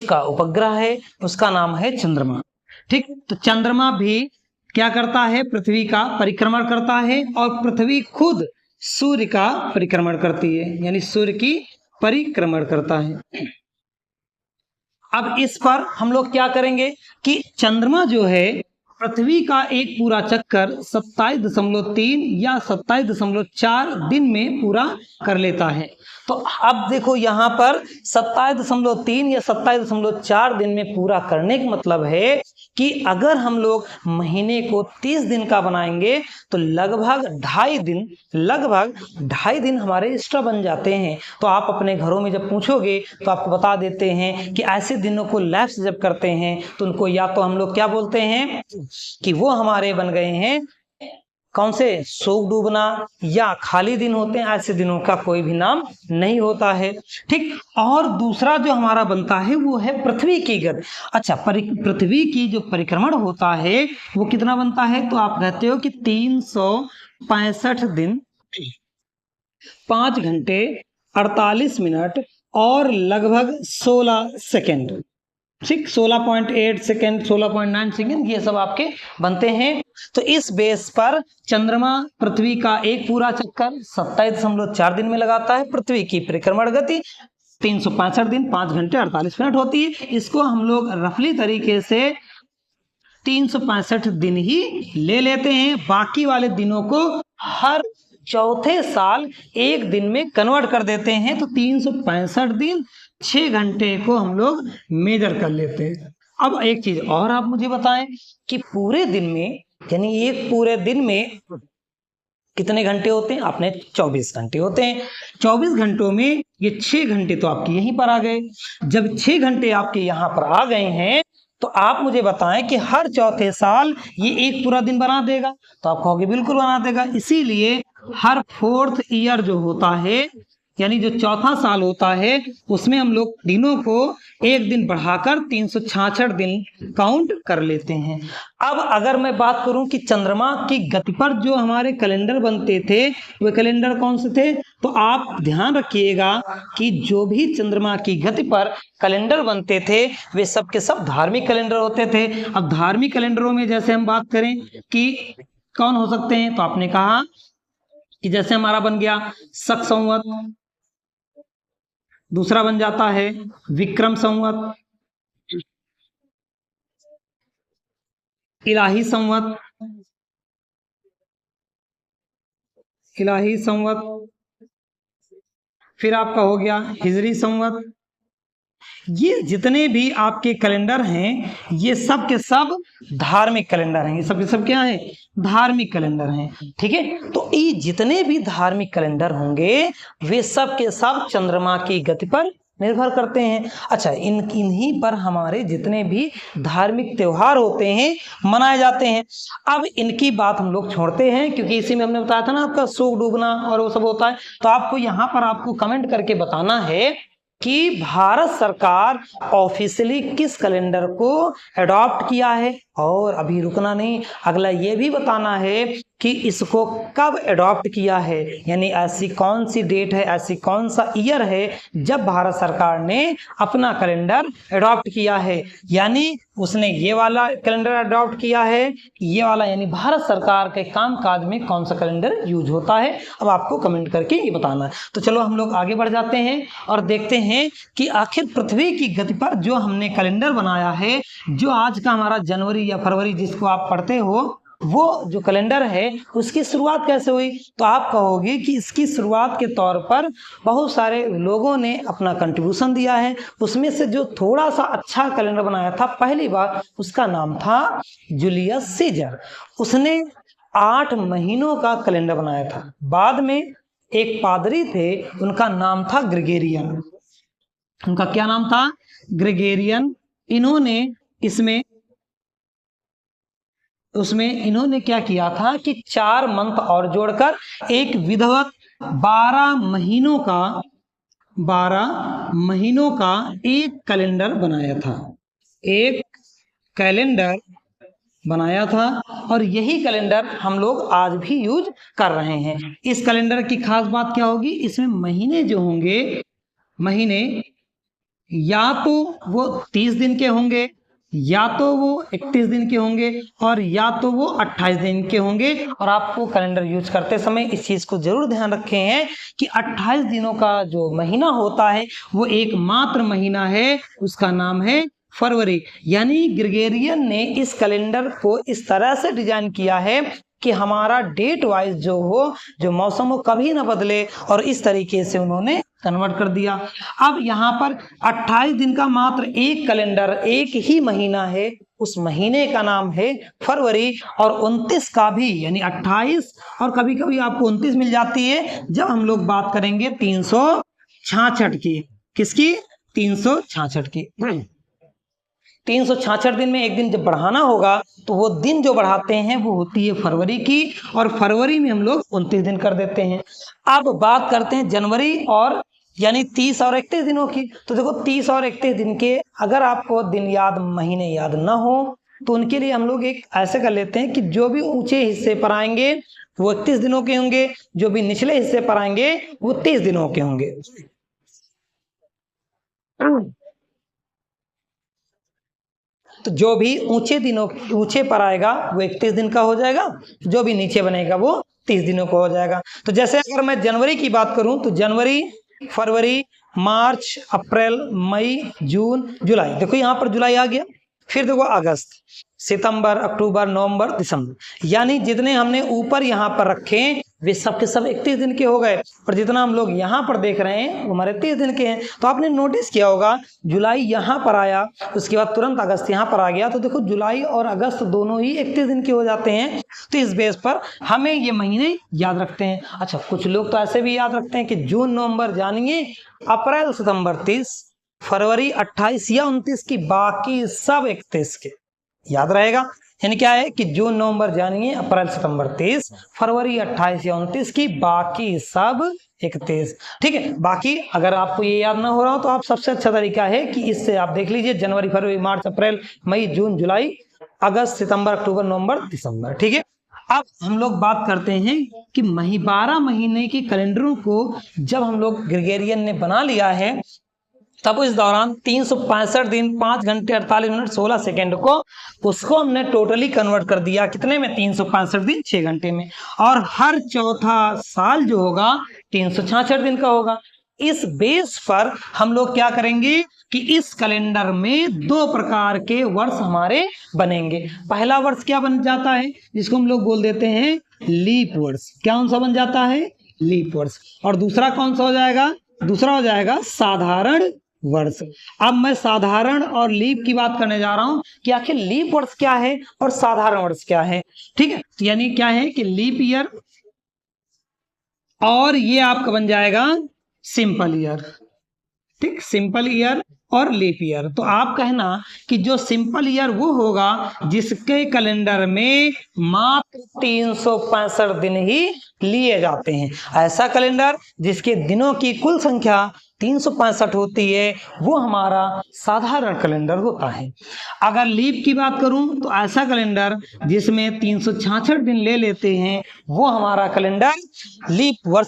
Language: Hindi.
का उपग्रह है उसका नाम है चंद्रमा। ठीक, तो चंद्रमा भी क्या करता है, पृथ्वी का परिक्रमण करता है और पृथ्वी खुद सूर्य का परिक्रमण करती है, यानी सूर्य की परिक्रमण करता है। अब इस पर हम लोग क्या करेंगे कि चंद्रमा जो है पृथ्वी का एक पूरा चक्कर 27.3 या 27.4 दिन में पूरा कर लेता है। तो अब देखो यहाँ पर 27.3 या 27.4 दिन में पूरा करने का मतलब है कि अगर हम लोग महीने को 30 दिन का बनाएंगे तो लगभग 2.5 दिन हमारे एक्स्ट्रा बन जाते हैं। तो आप अपने घरों में जब पूछोगे तो आपको बता देते हैं कि ऐसे दिनों को लैप्स जब करते हैं तो उनको या तो हम लोग क्या बोलते हैं कि वो हमारे बन गए हैं कौन से, शोक डूबना, या खाली दिन होते हैं, ऐसे दिनों का कोई भी नाम नहीं होता है। ठीक, और दूसरा जो हमारा बनता है वो है पृथ्वी की गति। अच्छा, पृथ्वी की जो परिक्रमण होता है वो कितना बनता है, तो आप कहते हो कि 365 दिन 5 घंटे 48 मिनट और लगभग 16 सेकेंड। ठीक, 16.8 सेकेंड, 16.9 सेकेंड, ये सब आपके बनते हैं। तो इस बेस पर चंद्रमा पृथ्वी का एक पूरा चक्कर 27.4 दिन में लगाता है। पृथ्वी की परिक्रमण गति 365 दिन 5 घंटे 48 मिनट होती है। इसको हम लोग रफली तरीके से 365 दिन ही ले लेते हैं, बाकी वाले दिनों को हर चौथे साल एक दिन में कन्वर्ट कर देते हैं। तो 365 दिन 6 घंटे को हम लोग मेजर कर लेते हैं। अब एक चीज और आप मुझे बताएं कि पूरे दिन में, यानी एक पूरे दिन में कितने घंटे होते हैं, आपने 24 घंटे होते हैं। 24 घंटों में ये 6 घंटे तो आपके यहीं पर आ गए। जब 6 घंटे आपके यहाँ पर आ गए हैं तो आप मुझे बताएं कि हर चौथे साल ये एक पूरा दिन बना देगा, तो आप कहोगे बिल्कुल बना देगा। इसीलिए हर 4th ईयर जो होता है, यानी जो चौथा साल होता है, उसमें हम लोग दिनों को एक दिन बढ़ाकर 366 दिन काउंट कर लेते हैं। अब अगर मैं बात करूं कि चंद्रमा की गति पर जो हमारे कैलेंडर बनते थे वे कैलेंडर कौन से थे, तो आप ध्यान रखिएगा कि जो भी चंद्रमा की गति पर कैलेंडर बनते थे वे सब के सब धार्मिक कैलेंडर होते थे। अब धार्मिक कैलेंडरों में जैसे हम बात करें कि कौन हो सकते हैं, तो आपने कहा कि जैसे हमारा बन गया शक संवत, दूसरा बन जाता है विक्रम संवत, इलाही संवत, फिर आपका हो गया हिजरी संवत। ये जितने भी आपके कैलेंडर हैं ये सब के सब धार्मिक कैलेंडर हैं। ये सब के सब क्या है, धार्मिक कैलेंडर हैं। ठीक है, तो ये जितने भी धार्मिक कैलेंडर होंगे वे सब के सब चंद्रमा की गति पर निर्भर करते हैं। अच्छा, इन्हीं पर हमारे जितने भी धार्मिक त्योहार होते हैं मनाए जाते हैं। अब इनकी बात हम लोग छोड़ते हैं क्योंकि इसी में हमने बताया था ना आपका शोक डूबना और वो सब होता है। तो आपको यहाँ पर आपको कमेंट करके बताना है कि भारत सरकार ऑफिशियली किस कैलेंडर को अडॉप्ट किया है। और अभी रुकना नहीं, अगला ये भी बताना है कि इसको कब अडॉप्ट किया है, यानी ऐसी कौन सी डेट है, ऐसी कौन सा ईयर है जब भारत सरकार ने अपना कैलेंडर अडॉप्ट किया है। यानी उसने ये वाला कैलेंडर अडॉप्ट किया है, ये वाला, यानी भारत सरकार के कामकाज में कौन सा कैलेंडर यूज होता है। अब आपको कमेंट करके ये बताना है। तो चलो हम लोग आगे बढ़ जाते हैं और देखते हैं कि आखिर पृथ्वी की गति पर जो हमने कैलेंडर बनाया है, जो आज का हमारा जनवरी या फरवरी जिसको आप पढ़ते हो, वो जो कैलेंडर है उसकी शुरुआत कैसे हुई। तो आप कहोगे कि इसकी शुरुआत के तौर पर बहुत सारे लोगों ने अपना कंट्रीब्यूशन दिया है। उसमें से जो थोड़ा सा अच्छा कैलेंडर बनाया था पहली बार, उसका नाम था जूलियस सीजर। उसने 8 महीनों का कैलेंडर बनाया था। बाद में एक पादरी थे, उनका नाम था ग्रेगोरियन। उनका क्या नाम था, ग्रेगोरियन। इन्होंने क्या किया था कि 4 मंथ और जोड़कर एक विधिवत 12 महीनों का एक कैलेंडर बनाया था। और यही कैलेंडर हम लोग आज भी यूज कर रहे हैं। इस कैलेंडर की खास बात क्या होगी, इसमें महीने जो होंगे, महीने या तो वो 30 दिन के होंगे, या तो वो 31 दिन के होंगे, और या तो वो 28 दिन के होंगे। और आपको कैलेंडर यूज करते समय इस चीज को जरूर ध्यान रखें हैं कि 28 दिनों का जो महीना होता है वो एकमात्र महीना है, उसका नाम है फरवरी। यानी ग्रेगोरियन ने इस कैलेंडर को इस तरह से डिजाइन किया है कि हमारा डेट वाइज जो हो, जो मौसम हो, कभी ना बदले, और इस तरीके से उन्होंने कन्वर्ट कर दिया। अब यहाँ पर 28 दिन का मात्र एक कैलेंडर, एक ही महीना है, उस महीने का नाम है फरवरी। और 29 का भी, यानी 28 और कभी कभी आपको 29 मिल जाती है जब हम लोग बात करेंगे 366 की। किसकी? 366 की। 366 दिन में एक दिन जब बढ़ाना होगा तो वो दिन जो बढ़ाते हैं वो होती है फरवरी की, और फरवरी में हम लोग 29 दिन कर देते हैं। अब बात करते हैं जनवरी और यानी 30 और 31 दिनों की। तो देखो 30 और 31 दिन के अगर आपको दिन याद, महीने याद ना हो, तो उनके लिए हम लोग एक ऐसे कर लेते हैं कि जो भी ऊंचे हिस्से पर आएंगे वो 31 दिनों के होंगे, जो भी निचले हिस्से पर आएंगे वो 30 दिनों के होंगे। तो जो भी ऊंचे पर आएगा वो 31 दिन का हो जाएगा, जो भी नीचे बनेगा वो 30 दिनों का हो जाएगा। तो जैसे अगर मैं जनवरी की बात करूं तो जनवरी, फरवरी, मार्च, अप्रैल, मई, जून, जुलाई। देखो यहाँ पर जुलाई आ गया। फिर देखो अगस्त, सितंबर, अक्टूबर, नवंबर, दिसंबर। यानी जितने हमने ऊपर यहाँ पर रखे वे सब के सब 31 दिन के हो गए, और जितना हम लोग यहाँ पर देख रहे हैं वो हमारे 30 दिन के हैं। तो आपने नोटिस किया होगा जुलाई यहाँ पर आया, उसके बाद तुरंत अगस्त यहाँ पर आ गया, तो देखो जुलाई और अगस्त दोनों ही 31 दिन के हो जाते हैं। तो इस बेस पर हमें ये महीने याद रखते हैं। अच्छा, कुछ लोग तो ऐसे भी याद रखते हैं कि जून, नवंबर जानिए, अप्रैल, सितंबर 30, फरवरी 28 या 29 की, बाकी सब 31 के। याद रहेगा, यानी क्या है कि जून, नवंबर जानिए, अप्रैल, सितंबर 30, फरवरी 28 या 29 की, बाकी सब 31। ठीक है। बाकी अगर आपको ये याद ना हो रहा हो तो आप सबसे अच्छा तरीका है कि इससे आप देख लीजिए जनवरी, फरवरी, मार्च, अप्रैल, मई, जून, जुलाई, अगस्त, सितंबर, अक्टूबर, नवंबर, दिसंबर। ठीक है। अब हम लोग बात करते हैं कि 12 महीने के कैलेंडरों को जब हम लोग ग्रेगोरियन ने बना लिया है, तब इस दौरान 365 दिन 5 घंटे 48 मिनट 16 सेकेंड को उसको हमने टोटली कन्वर्ट कर दिया। कितने में? 365 दिन 6 घंटे में। और हर चौथा साल जो होगा 366 दिन का होगा। इस बेस पर हम लोग क्या करेंगे कि इस कैलेंडर में 2 प्रकार के वर्ष हमारे बनेंगे। पहला वर्ष क्या बन जाता है, जिसको हम लोग बोल देते हैं लीप वर्ष। कौन सा बन जाता है? लीप वर्ष। और दूसरा कौन सा हो जाएगा? दूसरा हो जाएगा साधारण वर्ष। अब मैं साधारण और लीप की बात करने जा रहा हूं कि आखिर लीप वर्ष क्या है और साधारण वर्ष क्या है। ठीक है। यानी क्या है कि लीप ईयर, और ये आपका बन जाएगा सिंपल ईयर। ठीक, सिंपल ईयर और लीप ईयर। तो आप कहना कि जो सिंपल ईयर वो होगा जिसके कैलेंडर में मात्र 365 दिन ही लिए जाते हैं। ऐसा कैलेंडर जिसके दिनों की कुल संख्या 365 होती है वो हमारा साधारण कैलेंडर होता है। अगर लीप की बात करूं तो ऐसा कैलेंडर जिसमें 366 दिन ले लेते हैं वो हमारा कैलेंडर लीप वर्ष